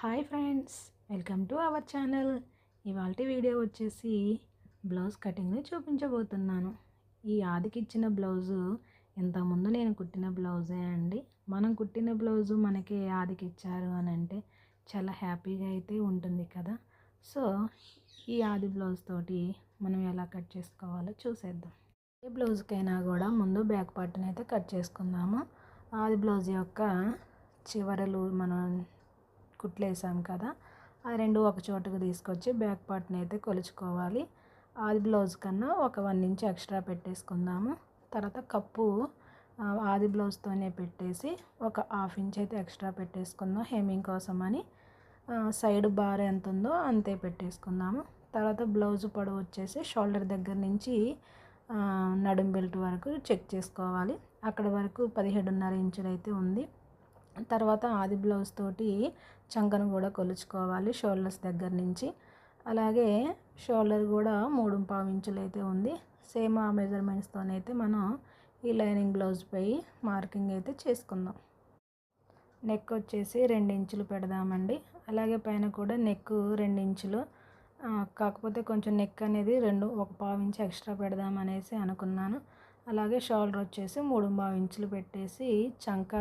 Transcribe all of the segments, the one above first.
Hi friends, welcome to our channel. ఇవాల్టి video వచ్చేసి blouse కటింగ్ని చూపించబోతున్నాను. ఈ ఆదికి ఇచ్చిన బ్లౌజు ఇంతకుముందు నేను కుట్టిన బ్లౌజే అండి. మనం కుట్టిన బ్లౌజు మనకి ఆదికి ఇచ్చారు అని అంటే చాలా హ్యాపీగా అయితే ఉంటుంది కదా. సో ఈ ఆది బ్లౌజ్ తోటి మనం ఎలా కట్ చేసుకోవాలో చూసేద్దాం. ఏ బ్లౌజ్కైనా కూడా ముందు బ్యాక్ పార్ట్ని అయితే కట్ చేసుకుందాము. ఆది బ్లౌజ్ యొక్క చివరలు మనం కుట్లేసాం కదా, ఆ రెండు ఒక చోటుకు తీసుకొచ్చి బ్యాక్ పార్ట్ని అయితే కొలుచుకోవాలి. ఆది బ్లౌజ్ కన్నా ఒక 1 ఇంచ్ ఎక్స్ట్రా పెట్టేసుకుందాము. తర్వాత కప్పు ఆది బ్లౌజ్తోనే పెట్టేసి ఒక 1/2 ఇంచ్ అయితే ఎక్స్ట్రా పెట్టేసుకుందాం హెమ్మింగ్ కోసం అని. సైడ్ బార్ ఎంత ఉందో అంతే పెట్టేసుకుందాము. తర్వాత బ్లౌజ్ పొడవు వచ్చేసి షోల్డర్ దగ్గర నుంచి నడుం బెల్ట్ వరకు చెక్ చేసుకోవాలి. అక్కడ వరకు 17.5 ఇంచులు అయితే ఉంది. తర్వాత ఆది బ్లౌజ్ తోటి చంకను కూడా కొలుచుకోవాలి షోల్డర్స్ దగ్గర నుంచి. అలాగే షోల్డర్ కూడా 3.5 ఇంచులు అయితే ఉంది. సేమ్ ఆ మెజర్మెంట్స్తోనైతే మనం ఈ లైనింగ్ బ్లౌజ్పై మార్కింగ్ అయితే చేసుకుందాం. నెక్ వచ్చేసి 2 ఇంచులు పెడదామండి. అలాగే పైన కూడా నెక్ 2 ఇంచులు, కాకపోతే కొంచెం నెక్ అనేది 1/4 ఇంచ్ ఎక్స్ట్రా పెడదామనేసి అనుకున్నాను. అలాగే షోల్డర్ వచ్చేసి 3.5 ఇంచులు పెట్టేసి చంక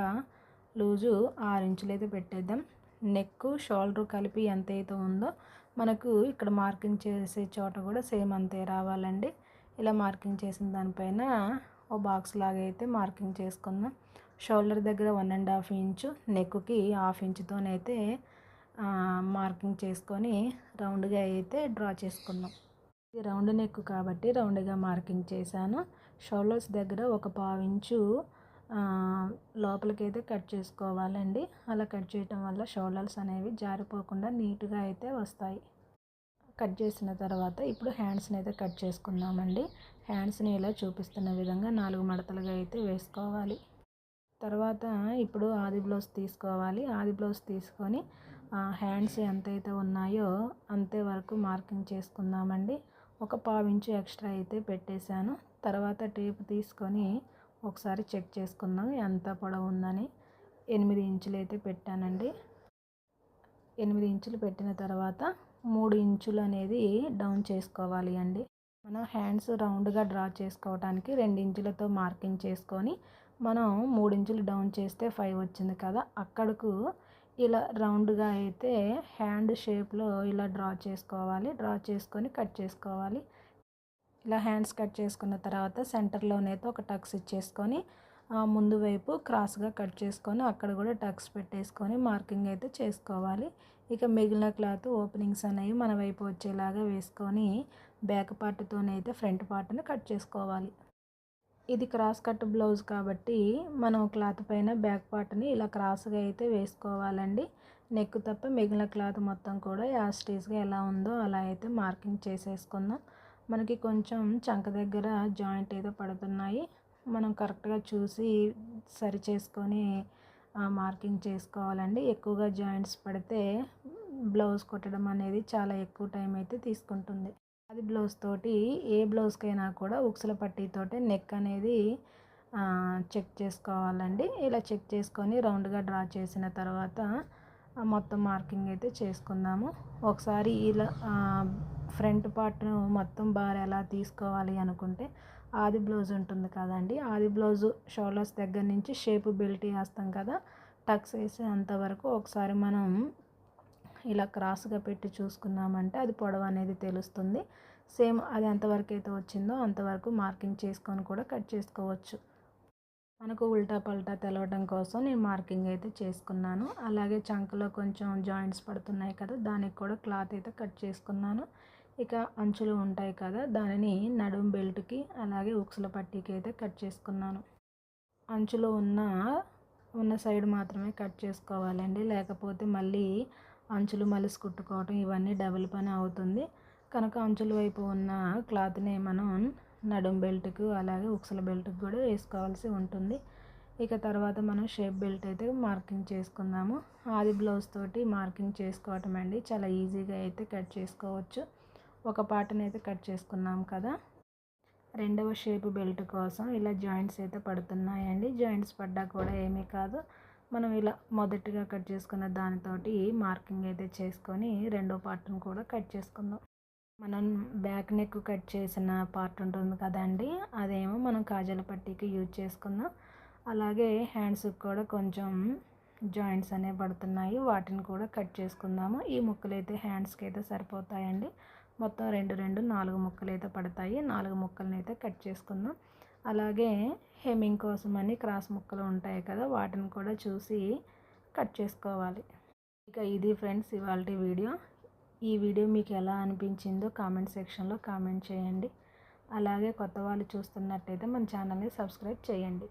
లూజు 6 ఇంచులు అయితే పెట్టేద్దాం. నెక్ షోల్డర్ కలిపి ఎంత అయితే ఉందో మనకు ఇక్కడ మార్కింగ్ చేసే చోట కూడా సేమ్ అంతే రావాలండి. ఇలా మార్కింగ్ చేసిన దానిపైన ఓ బాక్స్ లాగా అయితే మార్కింగ్ చేసుకుందాం. షోల్డర్ దగ్గర 1.5 ఇంచు, నెక్కి 1/2 ఇంచుతోనైతే మార్కింగ్ చేసుకొని రౌండ్గా అయితే డ్రా చేసుకుందాం. ఇది రౌండ్ నెక్ కాబట్టి రౌండ్గా మార్కింగ్ చేశాను. షోల్డర్స్ దగ్గర ఒక 1/4 ఇంచు లోపలికైతే కట్ చేసుకోవాలండి. అలా కట్ చేయటం వల్ల షోల్డర్స్ అనేవి జారిపోకుండా నీట్గా అయితే వస్తాయి. కట్ చేసిన తర్వాత ఇప్పుడు హ్యాండ్స్ని అయితే కట్ చేసుకుందామండి. హ్యాండ్స్ని ఇలా చూపిస్తున్న విధంగా 4 మడతలుగా అయితే వేసుకోవాలి. తర్వాత ఇప్పుడు ఆది బ్లౌజ్ తీసుకోవాలి. ఆది బ్లౌజ్ తీసుకొని హ్యాండ్స్ ఎంతైతే ఉన్నాయో అంతే వరకు మార్కింగ్ చేసుకుందామండి. ఒక 1/4 ఇంచు ఎక్స్ట్రా అయితే పెట్టేశాను. తర్వాత టేప్ తీసుకొని ఒకసారి చెక్ చేసుకుందాం ఎంత పొడవు ఉందని. 8 ఇంచులు అయితే పెట్టానండి. 8 ఇంచులు పెట్టిన తర్వాత 3 ఇంచులు అనేది డౌన్ చేసుకోవాలి అండి. మనం హ్యాండ్స్ రౌండ్గా డ్రా చేసుకోవడానికి 2 ఇంచులతో మార్కింగ్ చేసుకొని మనం 3 ఇంచులు డౌన్ చేస్తే 5 వచ్చింది కదా, అక్కడకు ఇలా రౌండ్గా అయితే హ్యాండ్ షేప్లో ఇలా డ్రా చేసుకోవాలి. డ్రా చేసుకొని కట్ చేసుకోవాలి. ఇలా హ్యాండ్స్ కట్ చేసుకున్న తర్వాత సెంటర్లోనైతే ఒక టక్స్ ఇచ్చేసుకొని ముందు వైపు క్రాస్గా కట్ చేసుకొని అక్కడ కూడా టక్స్ పెట్టేసుకొని మార్కింగ్ అయితే చేసుకోవాలి. ఇక మిగిలిన క్లాత్ ఓపెనింగ్స్ అనేవి మన వైపు వచ్చేలాగా వేసుకొని బ్యాక్ పార్ట్తోనైతే ఫ్రంట్ పార్ట్ని కట్ చేసుకోవాలి. ఇది క్రాస్ కట్ బ్లౌజ్ కాబట్టి మనం క్లాత్ పైన బ్యాక్ పార్ట్ని ఇలా క్రాస్గా అయితే వేసుకోవాలండి. నెక్ తప్ప మిగిలిన క్లాత్ మొత్తం కూడా యాస్టీస్గా ఎలా ఉందో అలా అయితే మార్కింగ్ చేసేసుకుందాం. మనకి కొంచెం చంక దగ్గర జాయింట్ అయితే పడుతున్నాయి. మనం కరెక్ట్గా చూసి సరి చేసుకొని మార్కింగ్ చేసుకోవాలండి. ఎక్కువగా జాయింట్స్ పడితే బ్లౌజ్ కుట్టడం అనేది చాలా ఎక్కువ టైం అయితే తీసుకుంటుంది. అది బ్లౌజ్ తోటి ఏ బ్లౌజ్కైనా కూడా ఉక్సుల పట్టీతోటి నెక్ అనేది చెక్ చేసుకోవాలండి. ఇలా చెక్ చేసుకొని రౌండ్గా డ్రా చేసిన తర్వాత మొత్తం మార్కింగ్ అయితే చేసుకుందాము. ఒకసారి ఇలా ఫ్రంట్ పార్ట్ను మొత్తం బార్ ఎలా తీసుకోవాలి అనుకుంటే ఆది బ్లౌజ్ ఉంటుంది కదండి, ఆది బ్లౌజ్ షోల్డర్స్ దగ్గర నుంచి షేప్ బెల్ట్ వేస్తాం కదా, టక్స్ వేసే అంతవరకు ఒకసారి మనం ఇలా క్రాస్గా పెట్టి చూసుకున్నామంటే అది పొడవు అనేది తెలుస్తుంది. సేమ్ అది ఎంతవరకు అయితే వచ్చిందో అంతవరకు మార్కింగ్ చేసుకొని కూడా కట్ చేసుకోవచ్చు. మనకు ఉల్టా పల్టా తెలవడం కోసం నేను మార్కింగ్ అయితే చేసుకున్నాను. అలాగే చంకలో కొంచెం జాయింట్స్ పడుతున్నాయి కదా, దానికి కూడా క్లాత్ అయితే కట్ చేసుకున్నాను. ఇక అంచులు ఉంటాయి కదా, దానిని నడుం బెల్ట్కి అలాగే ఉక్సుల పట్టీకి అయితే కట్ చేసుకున్నాను. అంచులో ఉన్న సైడ్ మాత్రమే కట్ చేసుకోవాలండి, లేకపోతే మళ్ళీ అంచులు మలిసి కుట్టుకోవటం ఇవన్నీ డబుల్ పని అవుతుంది. కనుక అంచుల వైపు ఉన్న క్లాత్ని మనం నడుం బెల్ట్కు అలాగే ఉక్సుల బెల్ట్కి కూడా వేసుకోవాల్సి ఉంటుంది. ఇక తర్వాత మనం షేప్ బెల్ట్ అయితే మార్కింగ్ చేసుకుందాము. ఆది బ్లౌజ్ తోటి మార్కింగ్ చేసుకోవటం అండి చాలా ఈజీగా అయితే కట్ చేసుకోవచ్చు. ఒక పార్ట్ని అయితే కట్ చేసుకున్నాం కదా, రెండవ షేప్ బెల్ట్ కోసం ఇలా జాయింట్స్ అయితే పడుతున్నాయండి. జాయింట్స్ పడ్డా కూడా ఏమీ కాదు, మనం ఇలా మొదటిగా కట్ చేసుకున్న దానితోటి మార్కింగ్ అయితే చేసుకొని రెండో పార్ట్ని కూడా కట్ చేసుకుందాం. మనం బ్యాక్ నెక్ కట్ చేసిన పార్ట్ ఉంటుంది కదండి, అదేమో మనం కాజాల పట్టీకి యూజ్ చేసుకుందాం. అలాగే హ్యాండ్స్కి కూడా కొంచెం జాయింట్స్ అనేవి పడుతున్నాయి, వాటిని కూడా కట్ చేసుకుందాము. ఈ ముక్కలు అయితే హ్యాండ్స్కి అయితే సరిపోతాయండి. మొత్తం 4 ముక్కలు అయితే పడతాయి. 4 ముక్కలను అయితే కట్ చేసుకుందాం. అలాగే హెమ్మింగ్ కోసం అని క్రాస్ ముక్కలు ఉంటాయి కదా, వాటిని కూడా చూసి కట్ చేసుకోవాలి. ఇక ఇది ఫ్రెండ్స్ ఇవాల్టి వీడియో. ఈ వీడియో మీకు ఎలా అనిపించిందో కామెంట్ సెక్షన్లో కామెంట్ చేయండి. అలాగే కొత్త వాళ్ళు చూస్తున్నట్టయితే మన ఛానల్ని సబ్స్క్రైబ్ చేయండి.